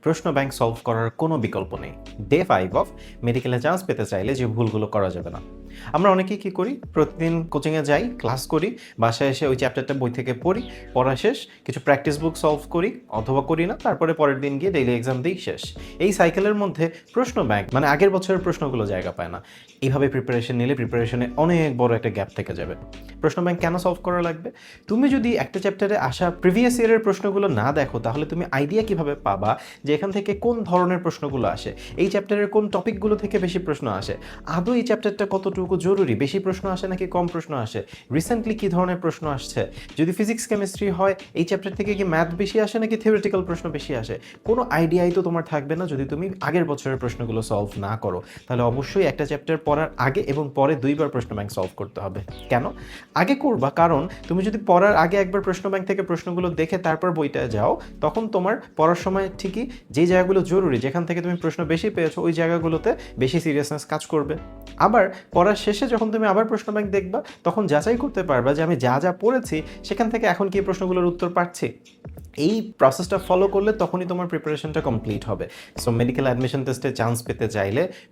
প্রশ্ন bank solve করার কোনো বিকল্প নেই। ডে 5 অফ মেডিকেলে চান্স পেতে চাইলে যে ভুলগুলো করা যাবে না। আমরা অনেকেই কী করি, প্রতিদিন কোচিংয়ে যাই, ক্লাস করি, বাসায় এসে ওই চ্যাপ্টারটা বই থেকে পড়ি, পড়া শেষ, কিছু প্র্যাকটিস বুক সলভ করি অথবা করি না, তারপরে পরের দিন গিয়ে ডেইলি এক্সাম দিই, শেষ। এই সাইকেলের মধ্যে প্রশ্ন ব্যাংক মানে আগের বছরের প্রশ্নগুলো জায়গা পায় না। এইভাবে প্রিপারেশন নিলে প্রিপারেশনে অনেক বড় একটা গ্যাপ থেকে যাবে। প্রশ্ন ব্যাংক কেন সলভ করা লাগবে? তুমি যদি একটা চ্যাপ্টারে আসা প্রিভিয়াস ইয়ারের প্রশ্নগুলো না দেখো, তাহলে তুমি আইডিয়া কিভাবে পাবা যে এখান থেকে কোন ধরনের প্রশ্নগুলো আসে, এই চ্যাপ্টারের কোন টপিকগুলো থেকে বেশি প্রশ্ন আসে, আদৌ এই চ্যাপ্টারটা কতটুকু জরুরি, বেশি প্রশ্ন আসে নাকি কম প্রশ্ন আসে, রিসেন্টলি কী ধরনের প্রশ্ন আসছে, যদি ফিজিক্স কেমিস্ট্রি হয় এই চ্যাপ্টার থেকে কি ম্যাথ বেশি আসে নাকি থিওরিটিক্যাল প্রশ্ন বেশি আসে। কোনো আইডিয়াই তো তোমার থাকবে না যদি তুমি আগের বছরের প্রশ্নগুলো সলভ না করো। তাহলে অবশ্যই একটা চ্যাপ্টার পড়ার আগে এবং পরে দুইবার প্রশ্ন ব্যাংক সলভ করতে হবে। কেন আগে করবা? কারণ তুমি যদি পড়ার আগে একবার প্রশ্ন ব্যাংক থেকে প্রশ্নগুলো দেখে তারপর বইটা যাও, তখন তোমার পড়ার সময় ঠিকই যেই জায়গাগুলো জরুরি, যেখান থেকে তুমি প্রশ্ন বেশি পেয়েছো, ওই জায়গাগুলোতে বেশি সিরিয়াসনেস কাজ করবে। আবার পড়ার শেষে যখন তুমি আবার প্রশ্ন ব্যাংক দেখবা, তখন যাচাই করতে পারবা যে আমি যা যা পড়েছি সেখান থেকে এখন কি প্রশ্নগুলোর উত্তর পাচ্ছি। এই প্রসেসটা ফলো করলে তখনই তোমার প্রিপারেশনটা কমপ্লিট হবে। সো মেডিকেল অ্যাডমিশন টেস্টে চান্স পেতে চাইলে